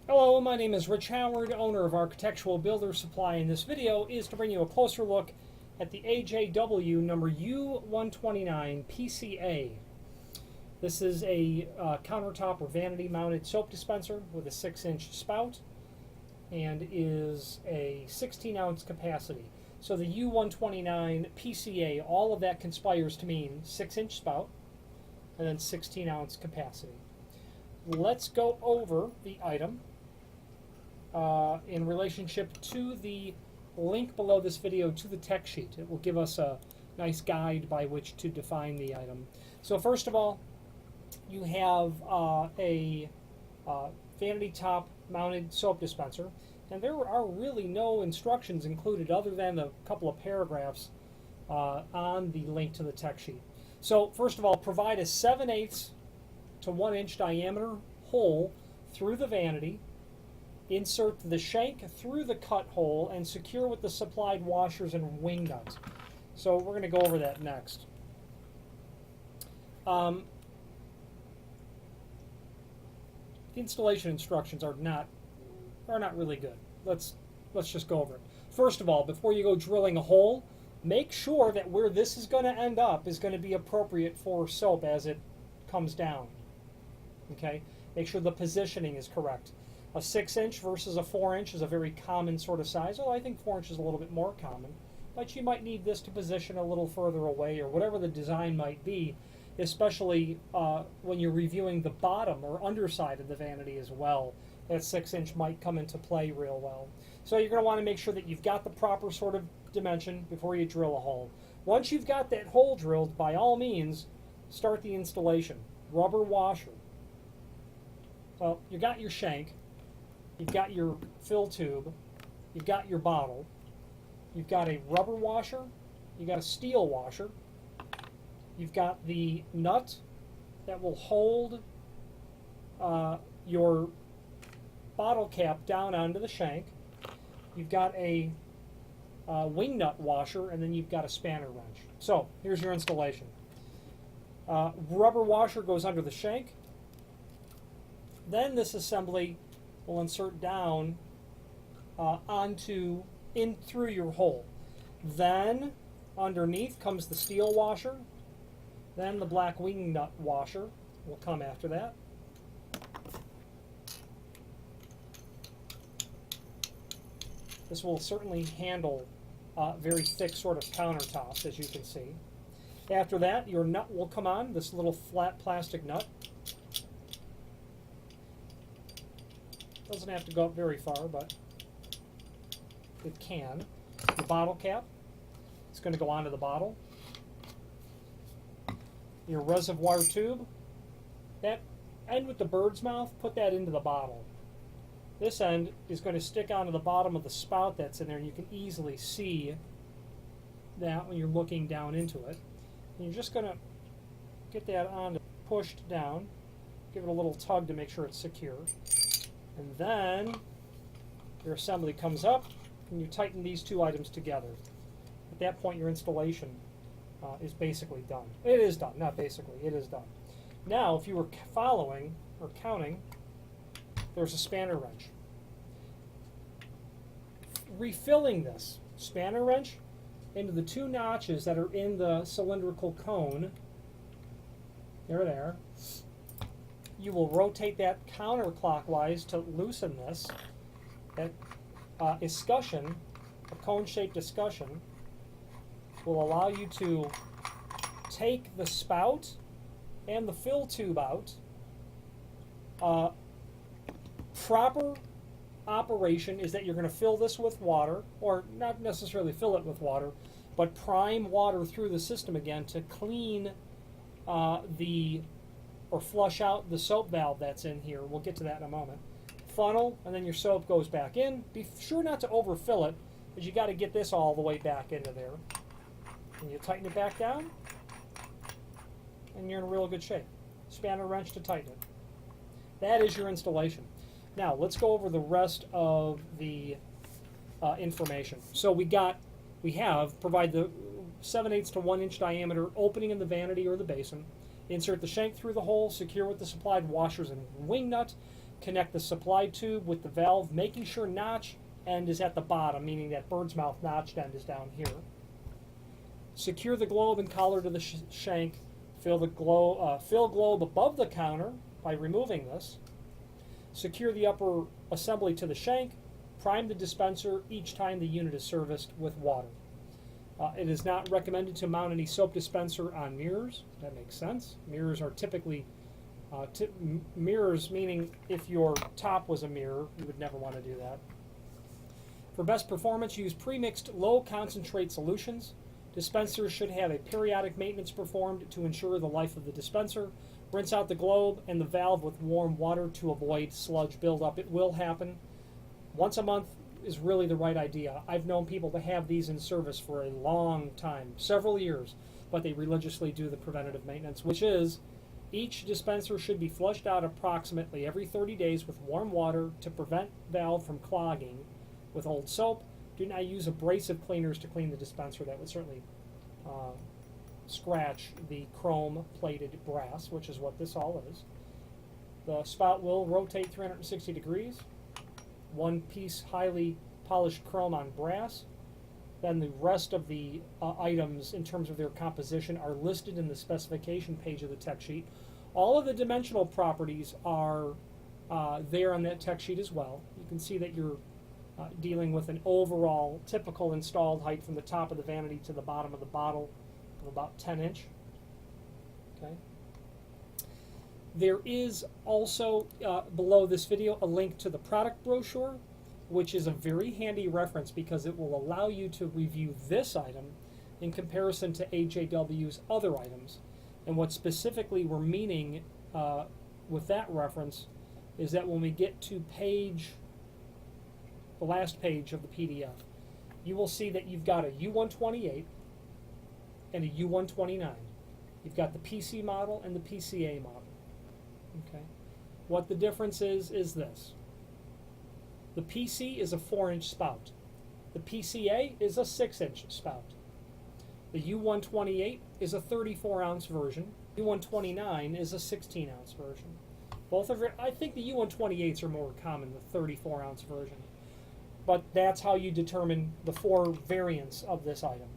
Hello, my name is Rich Howard, owner of Architectural Builder Supply, and this video is to bring you a closer look at the AJW number U129PCA. This is a countertop or vanity mounted soap dispenser with a 6-inch spout and is a 16-ounce capacity. So the U129PCA, all of that conspires to mean 6-inch spout and then 16-ounce capacity. Let's go over the item in relationship to the link below this video to the tech sheet. It will give us a nice guide by which to define the item. So first of all, you have a vanity top mounted soap dispenser, and there are really no instructions included other than a couple of paragraphs on the link to the tech sheet. So first of all, provide a 7/8 to 1 inch diameter hole through the vanity. Insert the shank through the cut hole and secure with the supplied washers and wing nuts. So we're going to go over that next. The installation instructions are not really good. Let's just go over it. First of all, before you go drilling a hole, make sure that where this is going to end up is going to be appropriate for soap as it comes down. Okay? Make sure the positioning is correct. A 6-inch versus a 4-inch is a very common sort of size. Oh, I think 4-inch is a little bit more common. But you might need this to position a little further away or whatever the design might be, especially when you're reviewing the bottom or underside of the vanity as well. That 6-inch might come into play real well. So you're going to want to make sure that you've got the proper sort of dimension before you drill a hole. Once you've got that hole drilled, by all means, start the installation. Rubber washer. Well, you got your shank. You've got your fill tube, you've got your bottle, you've got a rubber washer, you've got a steel washer, you've got the nut that will hold your bottle cap down onto the shank, you've got a wing nut washer, and then you've got a spanner wrench. So here's your installation. Rubber washer goes under the shank. Then this assembly will insert down in through your hole. Then underneath comes the steel washer. Then the black wing nut washer will come after that. This will certainly handle very thick sort of countertops, as you can see. After that, your nut will come on, this little flat plastic nut. Doesn't have to go up very far, but it can. The bottle cap, it's going to go onto the bottle. Your reservoir tube, that end with the bird's mouth, put that into the bottle. This end is going to stick onto the bottom of the spout that's in there, and you can easily see that when you're looking down into it. And you're just going to get that on, pushed down, give it a little tug to make sure it's secure. And then your assembly comes up and you tighten these two items together. At that point, your installation is basically done. It is done, not basically, it is done. Now, if you were following or counting, there's a spanner wrench. Refilling this spanner wrench into the two notches that are in the cylindrical cone, they're there. You will rotate that counterclockwise to loosen this. That escutcheon, a cone-shaped escutcheon, will allow you to take the spout and the fill tube out. Proper operation is that you're going to fill this with water, or not necessarily fill it with water, but prime water through the system again to clean or flush out the soap valve that's in here. We'll get to that in a moment. Funnel, and then your soap goes back in. Be sure not to overfill it, because you got to get this all the way back into there. And you tighten it back down, and you're in real good shape. Spanner wrench to tighten it. That is your installation. Now let's go over the rest of the information. So we have provide the 7/8 to 1 inch diameter opening in the vanity or the basin. Insert the shank through the hole, secure with the supplied washers and wing nut. Connect the supply tube with the valve, making sure notch end is at the bottom, meaning that bird's mouth notched end is down here. Secure the globe and collar to the shank. Fill globe above the counter by removing this. Secure the upper assembly to the shank. Prime the dispenser each time the unit is serviced with water. It is not recommended to mount any soap dispenser on mirrors. That makes sense. Mirrors are typically mirrors, meaning if your top was a mirror, you would never want to do that. For best performance, use pre-mixed low concentrate solutions. Dispensers should have a periodic maintenance performed to ensure the life of the dispenser. Rinse out the globe and the valve with warm water to avoid sludge buildup. It will happen. Once a month is really the right idea. I've known people to have these in service for a long time, several years, but they religiously do the preventative maintenance, which is each dispenser should be flushed out approximately every 30 days with warm water to prevent valve from clogging with old soap. Do not use abrasive cleaners to clean the dispenser. That would certainly scratch the chrome-plated brass, which is what this all is. The spout will rotate 360 degrees. One piece highly polished chrome on brass. Then the rest of the items in terms of their composition are listed in the specification page of the tech sheet. All of the dimensional properties are there on that tech sheet as well. You can see that you're dealing with an overall typical installed height from the top of the vanity to the bottom of the bottle of about 10 inch. Okay. There is also below this video a link to the product brochure, which is a very handy reference because it will allow you to review this item in comparison to AJW's other items. And what specifically we're meaning with that reference is that when we get to the last page of the PDF, you will see that you've got a U128 and a U129. You've got the PC model and the PCA model. Okay. What the difference is this. The PC is a 4-inch spout. The PCA is a 6-inch spout. The U128 is a 34-ounce version. U129 is a 16-ounce version. Both of I think the U128s are more common, the 34-ounce version. But that's how you determine the 4 variants of this item.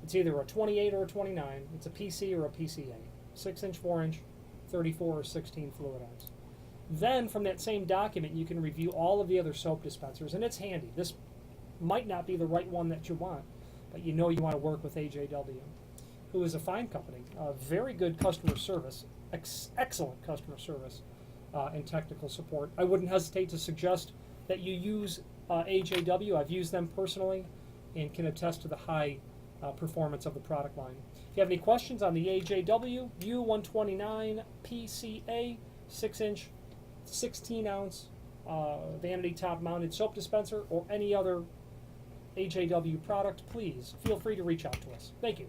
It's either a 28 or a 29. It's a PC or a PCA. 6-inch, 4-inch, 34 or 16 fluid ounce. Then from that same document you can review all of the other soap dispensers, and it's handy. This might not be the right one that you want, but you know you want to work with AJW, who is a fine company, very good customer service, excellent customer service and technical support. I wouldn't hesitate to suggest that you use AJW. I've used them personally and can attest to the high performance of the product line. If you have any questions on the AJW U129PCA 6-inch, 16-ounce vanity top-mounted soap dispenser or any other AJW product, please feel free to reach out to us. Thank you.